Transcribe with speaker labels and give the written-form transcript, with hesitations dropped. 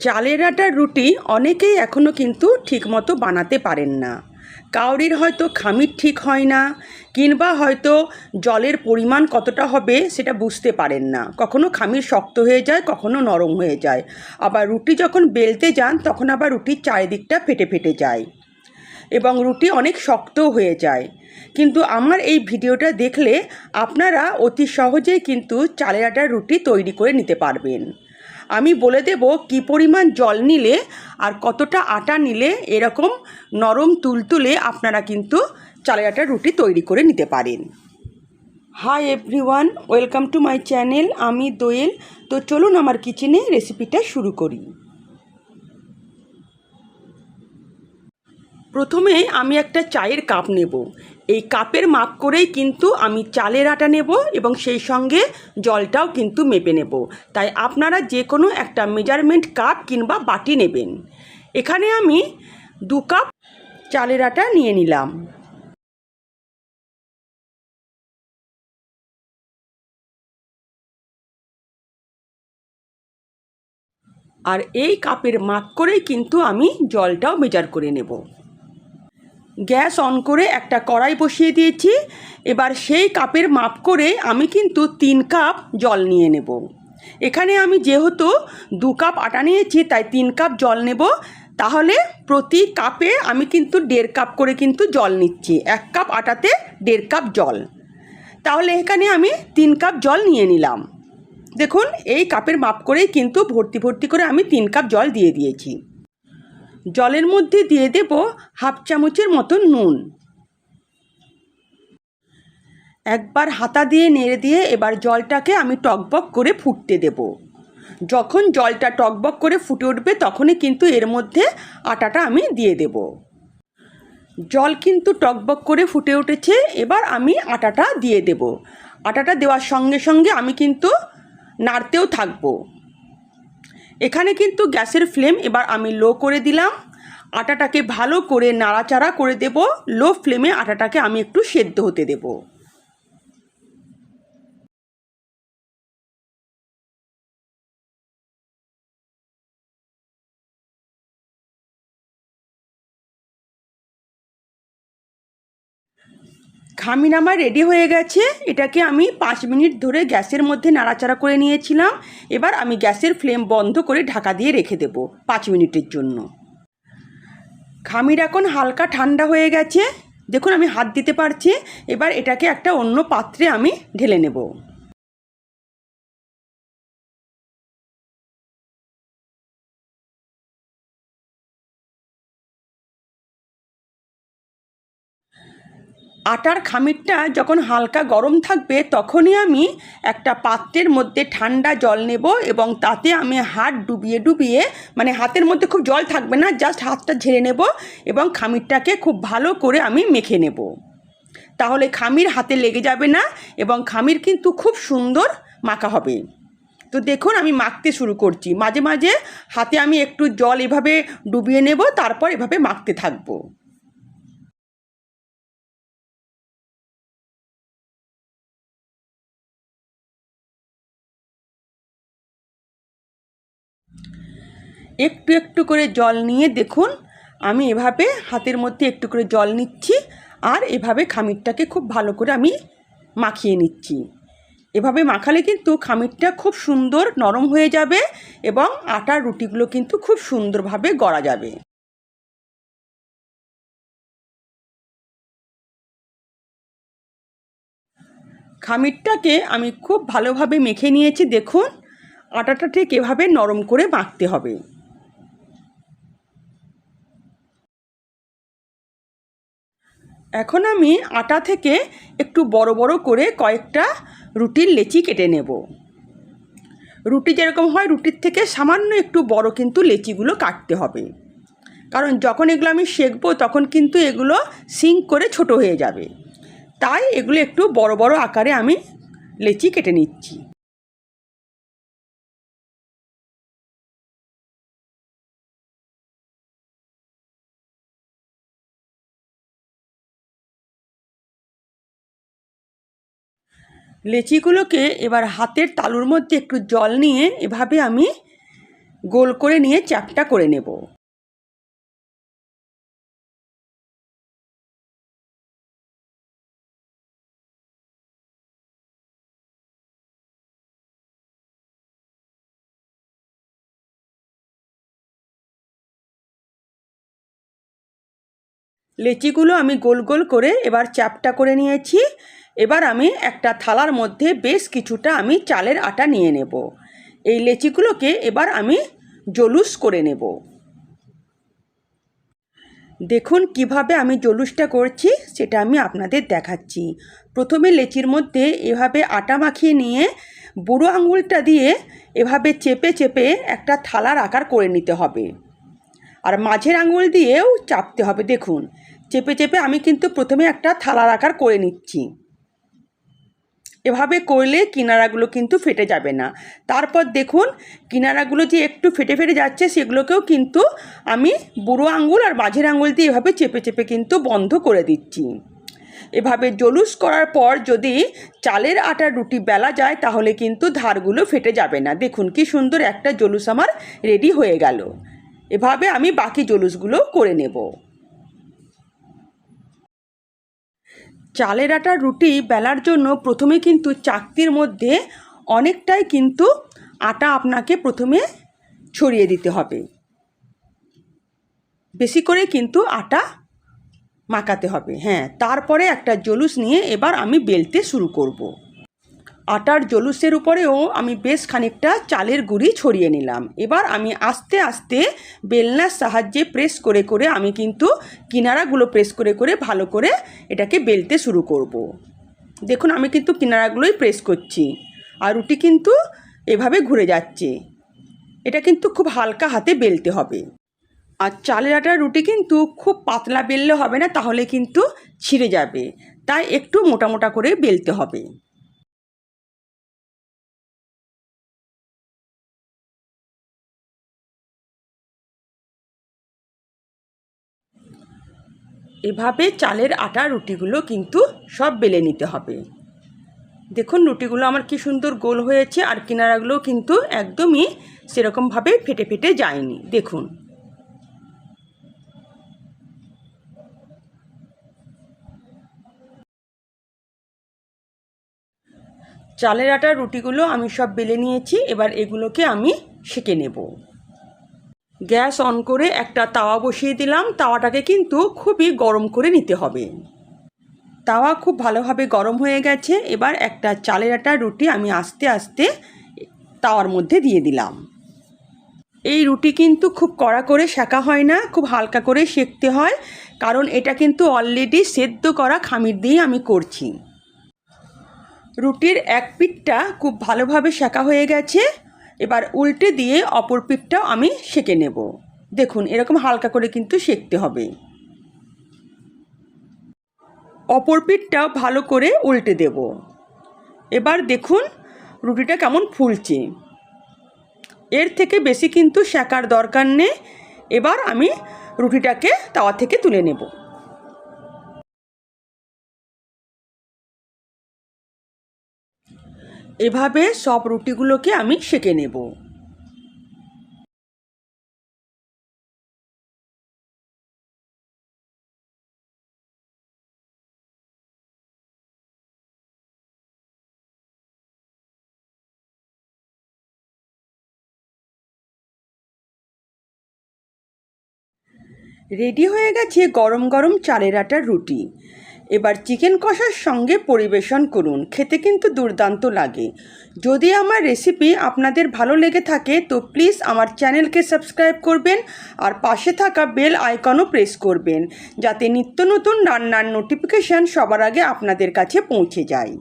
Speaker 1: চালের আটার রুটি অনেকেই এখনও কিন্তু ঠিকমতো বানাতে পারেন না। কাউরির হয়তো খামির ঠিক হয় না, কিংবা হয়তো জলের পরিমাণ কতটা হবে সেটা বুঝতে পারেন না। কখনো খামির শক্ত হয়ে যায়, কখনো নরম হয়ে যায়। আবার রুটি যখন বেলতে যান তখন আবার রুটির চারিদিকটা ফেটে ফেটে যায় এবং রুটি অনেক শক্তও হয়ে যায়। কিন্তু আমার এই ভিডিওটা দেখলে আপনারা অতি সহজেই কিন্তু চালের আটার রুটি তৈরি করে নিতে পারবেন। আমি বলে দেব কী পরিমাণ জল নিলে আর কতটা আটা নিলে এরকম নরম তুলতুলে আপনারা কিন্তু চালের আটার রুটি তৈরি করে নিতে পারেন। Hi everyone, welcome to my channel. আমি দোয়েল। তো চলুন আমার কিচেনে রেসিপিটা শুরু করি। প্রথমে আমি একটা চায়ের কাপ নেব। এই কাপের মাপ করেই কিন্তু আমি চালের আটা নেব এবং সেই সঙ্গে জলটাও কিন্তু মেপে নেব। তাই আপনারা যে কোনো একটা মেজারমেন্ট কাপ কিংবা বাটি নেবেন। এখানে আমি 2 কাপ চালের আটা নিয়ে নিলাম। আর এই কাপের মাপ করেই কিন্তু আমি জলটাও মেজার করে নেব। গ্যাস অন করে একটা কড়াই বসিয়ে দিয়েছি। এবার সেই কাপের মাপ করে আমি কিন্তু 3 কাপ জল নিয়ে নেব। এখানে আমি যেহেতু 2 কাপ আটা নিয়েছি তাই 3 কাপ জল নেব। তাহলে প্রতি কাপে আমি কিন্তু 1.5 কাপ করে কিন্তু জল নিচ্ছি। 1 কাপ আটাতে 1.5 কাপ জল। তাহলে এখানে আমি 3 কাপ জল নিয়ে নিলাম। দেখুন, এই কাপের মাপ করেই কিন্তু ভর্তি ভর্তি করে আমি 3 কাপ জল দিয়ে দিয়েছি। জলের মধ্যে দিয়ে দেব হাফ চামচের মতো নুন। একবার হাতা দিয়ে নেড়ে দিয়ে এবার জলটাকে আমি টকবক করে ফুটতে দেব। যখন জলটা টকবক করে ফুটে উঠবে তখনই কিন্তু এর মধ্যে আটাটা আমি দিয়ে দেব। জল কিন্তু টকবক করে ফুটে উঠেছে। এবার আমি আটাটা দিয়ে দেব। আটাটা দেওয়ার সঙ্গে সঙ্গে আমি কিন্তু নাড়তেও থাকবো। এখানে কিন্তু গ্যাসের ফ্লেম এবার আমি লো করে দিলাম। আটাটাকে ভালো করে নাড়াচাড়া করে দেব। লো ফ্লেমে আটাটাকে আমি একটু সেদ্ধ হতে দেব। খামির আমার রেডি হয়ে গেছে। এটাকে আমি 5 মিনিট ধরে গ্যাসের মধ্যে নাড়াচাড়া করে নিয়েছিলাম। এবার আমি গ্যাসের ফ্লেম বন্ধ করে ঢাকা দিয়ে রেখে দেব 5 মিনিটের জন্য। খামির এখন হালকা ঠান্ডা হয়ে গেছে। দেখুন, আমি হাত দিতে পারছি। এবার এটাকে একটা অন্য পাত্রে আমি ঢেলে নেব। আটার খামিরটা যখন হালকা গরম থাকবে তখনই আমি একটা পাত্রের মধ্যে ঠান্ডা জল নেব এবং তাতে আমি হাত ডুবিয়ে ডুবিয়ে, মানে হাতের মধ্যে খুব জল থাকবে না, জাস্ট হাতটা ঝেড়ে নেব এবং খামিরটাকে খুব ভালো করে আমি মেখে নেব। তাহলে খামির হাতে লেগে যাবে না এবং খামির কিন্তু খুব সুন্দর মাখা হবে। তো দেখুন, আমি মাখতে শুরু করছি। মাঝে মাঝে হাতে আমি একটু জল এভাবে ডুবিয়ে নেব, তারপর এভাবে মাখতে থাকবো। একটু একটু করে জল নিয়ে দেখুন, আমি এভাবে হাতের মধ্যে একটু করে জল নিচ্ছি আর এভাবে খামিরটাকে খুব ভালো করে আমি মাখিয়ে নিচ্ছি। এভাবে মাখালে কিন্তু খামিরটা খুব সুন্দর নরম হয়ে যাবে এবং আটার রুটিগুলো কিন্তু খুব সুন্দরভাবে গড়া যাবে। খামিরটাকে আমি খুব ভালোভাবে মেখে নিয়েছি। দেখুন, আটাটা ঠিক এভাবে নরম করে মাখতে হবে। এখন আমি আটা থেকে একটু বড় বড় করে কয়েকটা রুটির লেচি কেটে নেব। রুটি যেরকম হয় রুটির থেকে সামান্য একটু বড় কিন্তু লেচিগুলো কাটতে হবে, কারণ যখন এগুলো আমি সেঁকবো তখন কিন্তু এগুলো সিঙ্ক করে ছোট হয়ে যাবে। তাই এগুলো একটু বড় বড় আকারে আমি লেচি কেটে নিচ্ছি। লেচিগুলোকে এবার হাতের তালুর মধ্যে একটু জল নিয়ে এভাবে আমি গোল করে নিয়ে চ্যাপ্টা করে নেব। লেচিগুলো আমি গোল গোল করে এবার চ্যাপ্টা করে নিয়েছি। এবার আমি একটা থালার মধ্যে বেশ কিছুটা আমি চালের আটা নিয়ে নেব। এই লেচিগুলোকে এবার আমি জলুস করে নেব। দেখুন কিভাবে আমি জলুসটা করছি সেটা আমি আপনাদের দেখাচ্ছি। প্রথমে লেচির মধ্যে এভাবে আটা মাখিয়ে নিয়ে বুড়ো আঙুলটা দিয়ে এভাবে চেপে চেপে একটা থালার আকার করে নিতে হবে, আর মাঝের আঙুল দিয়েও চাপতে হবে। দেখুন চেপে চেপে আমি কিন্তু প্রথমে একটা থালার আকার করে নিচ্ছি। এভাবে করলে কিনারাগুলো কিন্তু ফেটে যাবে না। তারপর দেখুন কিনারাগুলো যে একটু ফেটে ফেটে যাচ্ছে সেগুলোকেও কিন্তু আমি বুড়ো আঙুল আর মাঝের আঙুল দিয়ে এভাবে চেপে চেপে কিন্তু বন্ধ করে দিচ্ছি। এভাবে জলুস করার পর যদি চালের আটার রুটি বেলা যায় তাহলে কিন্তু ধারগুলো ফেটে যাবে না। দেখুন কি সুন্দর একটা জলুস আমার রেডি হয়ে গেল। এভাবে আমি বাকি জলুসগুলো করে নেব। চালের আটার রুটি বেলার জন্য প্রথমে কিন্তু চাকতির মধ্যে অনেকটাই কিন্তু আটা আপনাকে প্রথমে ছড়িয়ে দিতে হবে, বেশি করে কিন্তু আটা মাখাতে হবে। হ্যাঁ, তারপরে একটা জলুস নিয়ে এবার আমি বেলতে শুরু করব। আটার জলুসের উপরেও আমি বেশ খানিকটা চালের গুঁড়ি ছড়িয়ে নিলাম। এবার আমি আস্তে আস্তে বেলনার সাহায্যে প্রেস করে করে আমি কিন্তু কিনারাগুলো প্রেস করে করে ভালো করে এটাকে বেলতে শুরু করব। দেখুন আমি কিন্তু কিনারাগুলোই প্রেস করছি, আর রুটি কিন্তু এভাবে ঘুরে যাচ্ছে। এটা কিন্তু খুব হালকা হাতে বেলতে হবে। আর চালের আটার রুটি কিন্তু খুব পাতলা বেললে হবে না, তাহলে কিন্তু ছিঁড়ে যাবে। তাই একটু মোটা মোটা করে বেলতে হবে। এভাবে চালের আটার রুটিগুলো কিন্তু সব বেলে নিতে হবে। দেখুন রুটিগুলো আমার কি সুন্দর গোল হয়েছে, আর কিনারাগুলো কিন্তু একদমই সেরকমভাবে ফেটে ফেটে যায়নি। দেখুন চালের আটার রুটিগুলো আমি সব বেলে নিয়েছি। এবার এগুলোকে আমি সেঁকে নেব। গ্যাস অন করে একটা তাওয়া বসিয়ে দিলাম। তাওয়াটাকে কিন্তু খুবই গরম করে নিতে হবে। তাওয়া খুব ভালোভাবে গরম হয়ে গেছে। এবার একটা চালের আটার রুটি আমি আস্তে আস্তে তাওয়ার মধ্যে দিয়ে দিলাম। এই রুটি কিন্তু খুব কড়া করে সেঁকা হয় না, খুব হালকা করে সেঁকতে হয়, কারণ এটা কিন্তু অলরেডি সেদ্ধ করা খামির দিয়ে আমি করছি। রুটির এক পিঠটা খুব ভালোভাবে সেঁকা হয়ে গেছে। এবার উল্টে দিয়ে অপর পিঠটাও আমি সেঁকে নেব। দেখুন এরকম হালকা করে কিন্তু সেঁকতে হবে। অপর পিঠটাও ভালো করে উল্টে দেব। এবার দেখুন রুটিটা কেমন ফুলছে। এর থেকে বেশি কিন্তু সেঁকার দরকার নেই। এবার আমি রুটিটাকে তাওয়া থেকে তুলে নেব। এভাবে সব রুটিগুলোকে আমি সেঁকে নেব। রেডি হয়ে গেছে গরম গরম চালের আটার রুটি। এবার চিকেন কষার সঙ্গে পরিবেশন করুন, খেতে কিন্তু দুর্দান্ত লাগে। যদি আমার রেসিপি আপনাদের ভালো লেগে থাকে তো প্লিজ আমার চ্যানেলকে সাবস্ক্রাইব করবেন, আর পাশে থাকা বেল আইকনও প্রেস করবেন, যাতে নিত্য নতুন রান্নার নোটিফিকেশান সবার আগে আপনাদের কাছে পৌঁছে যায়।